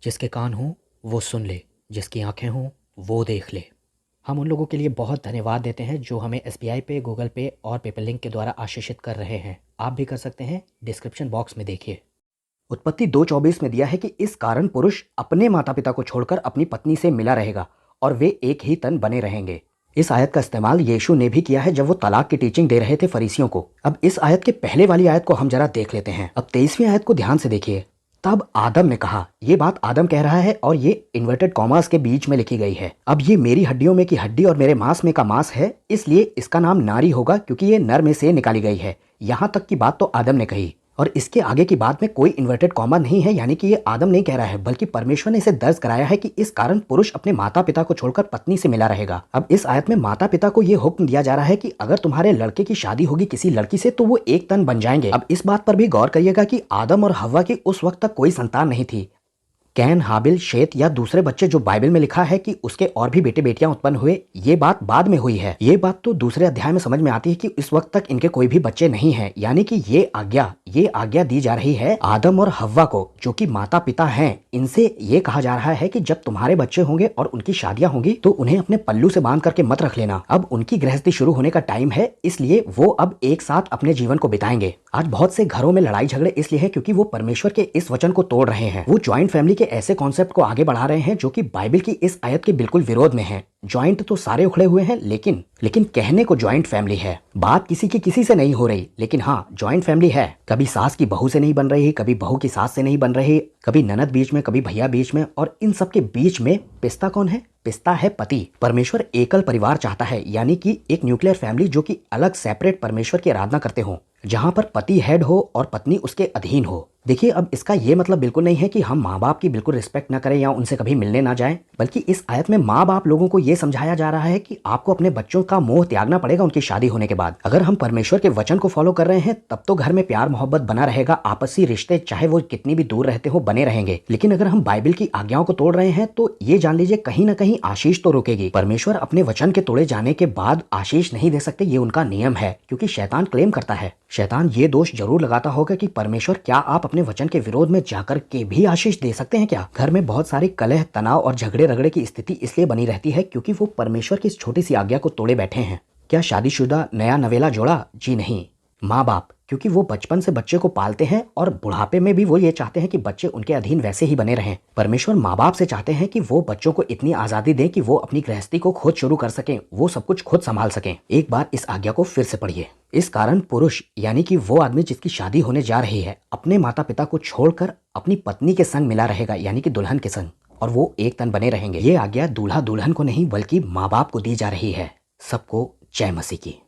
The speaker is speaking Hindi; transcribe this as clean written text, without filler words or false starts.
जिसके कान हों वो सुन ले, जिसकी आंखें हों वो देख ले। हम उन लोगों के लिए बहुत धन्यवाद देते हैं जो हमें एसबीआई पे, गूगल पे और पेपरलिंक के द्वारा आशीषित कर रहे हैं। आप भी कर सकते हैं, डिस्क्रिप्शन बॉक्स में देखिए। उत्पत्ति 2:24 में दिया है कि इस कारण पुरुष अपने माता पिता को छोड़कर अपनी पत्नी से मिला रहेगा और वे एक ही तन बने रहेंगे। इस आयत का इस्तेमाल यीशु ने भी किया है जब वो तलाक की टीचिंग दे रहे थे फरीसियों को। अब इस आयत के पहले वाली आयत को हम जरा देख लेते हैं। अब 23वीं आयत को ध्यान से देखिए। तब आदम ने कहा, ये बात आदम कह रहा है और ये इन्वर्टेड कॉमास के बीच में लिखी गई है। अब ये मेरी हड्डियों में की हड्डी और मेरे मांस में का मांस है, इसलिए इसका नाम नारी होगा क्योंकि ये नर में से निकाली गई है। यहाँ तक की बात तो आदम ने कही और इसके आगे की बात में कोई इन्वर्टेड कॉमा नहीं है, यानी कि ये आदम नहीं कह रहा है बल्कि परमेश्वर ने इसे दर्ज कराया है कि इस कारण पुरुष अपने माता पिता को छोड़कर पत्नी से मिला रहेगा। अब इस आयत में माता पिता को ये हुक्म दिया जा रहा है कि अगर तुम्हारे लड़के की शादी होगी किसी लड़की से तो वो एक तन बन जाएंगे। अब इस बात पर भी गौर करिएगा कि आदम और हव्वा की उस वक्त तक कोई संतान नहीं थी। कैन, हाबिल, शेत या दूसरे बच्चे जो बाइबल में लिखा है कि उसके और भी बेटे बेटियां उत्पन्न हुए, ये बात बाद में हुई है। ये बात तो दूसरे अध्याय में समझ में आती है कि इस वक्त तक इनके कोई भी बच्चे नहीं हैं, यानी कि ये आज्ञा दी जा रही है आदम और हव्वा को जो कि माता पिता हैं। इनसे ये कहा जा रहा है कि जब तुम्हारे बच्चे होंगे और उनकी शादियां होंगी तो उन्हें अपने पल्लू से बांध करके मत रख लेना। अब उनकी गृहस्थी शुरू होने का टाइम है, इसलिए वो अब एक साथ अपने जीवन को बिताएंगे। आज बहुत से घरों में लड़ाई झगड़े इसलिए है क्योंकि वो परमेश्वर के इस वचन को तोड़ रहे हैं। वो ज्वाइंट फैमिली के ऐसे कॉन्सेप्ट को आगे बढ़ा रहे हैं जो कि बाइबल की इस आयत के बिल्कुल विरोध में है। ज्वाइंट तो सारे उखड़े हुए हैं, लेकिन कहने को ज्वाइंट फैमिली है। बात किसी की किसी से नहीं हो रही, लेकिन हाँ ज्वाइंट फैमिली है। कभी सास की बहू से नहीं बन रही, कभी बहू की सास से नहीं बन रही, कभी ननद बीच में, कभी भैया बीच में, और इन सब के बीच में पिस्ता कौन है? पिस्ता है पति। परमेश्वर एकल परिवार चाहता है, यानी कि एक न्यूक्लियर फैमिली जो कि अलग सेपरेट परमेश्वर की आराधना करते हो, जहां पर पति हेड हो और पत्नी उसके अधीन हो। देखिए, अब इसका ये मतलब बिल्कुल नहीं है कि हम माँ बाप की बिल्कुल रिस्पेक्ट ना करें या उनसे कभी मिलने ना जाएं, बल्कि इस आयत में माँ बाप लोगों को ये समझाया जा रहा है कि आपको अपने बच्चों का मोह त्यागना पड़ेगा उनकी शादी होने के बाद। अगर हम परमेश्वर के वचन को फॉलो कर रहे हैं तब तो घर में प्यार मोहब्बत बना रहेगा, आपसी रिश्ते चाहे वो कितनी भी दूर रहते हो बने रहेंगे। लेकिन अगर हम बाइबल की आज्ञाओं को तोड़ रहे हैं तो ये जान लीजिए कहीं ना कहीं आशीष तो रुकेगी। परमेश्वर अपने वचन के तोड़े जाने के बाद आशीष नहीं दे सकते, ये उनका नियम है, क्योंकि शैतान क्लेम करता है। शैतान ये दोष जरूर लगाता होगा कि परमेश्वर, क्या आप अपने वचन के विरोध में जाकर के भी आशीष दे सकते हैं क्या? घर में बहुत सारी कलह, तनाव और झगड़े रगड़े की स्थिति इसलिए बनी रहती है क्योंकि वो परमेश्वर की इस छोटी सी आज्ञा को तोड़े बैठे हैं। क्या शादीशुदा नया नवेला जोड़ा? जी नहीं, माँ बाप, क्योंकि वो बचपन से बच्चे को पालते हैं और बुढ़ापे में भी वो ये चाहते हैं कि बच्चे उनके अधीन वैसे ही बने रहें। परमेश्वर माँ बाप से चाहते हैं कि वो बच्चों को इतनी आजादी दें कि वो अपनी गृहस्थी को खुद शुरू कर सकें, वो सब कुछ खुद संभाल सकें। एक बार इस आज्ञा को फिर से पढ़िए। इस कारण पुरुष, यानी कि वो आदमी जिसकी शादी होने जा रही है, अपने माता पिता को छोड़कर अपनी पत्नी के संग मिला रहेगा, यानी कि दुल्हन के संग, और वो एक तन बने रहेंगे। ये आज्ञा दूल्हा दुल्हन को नहीं बल्कि माँ बाप को दी जा रही है। सबको जय मसीह की।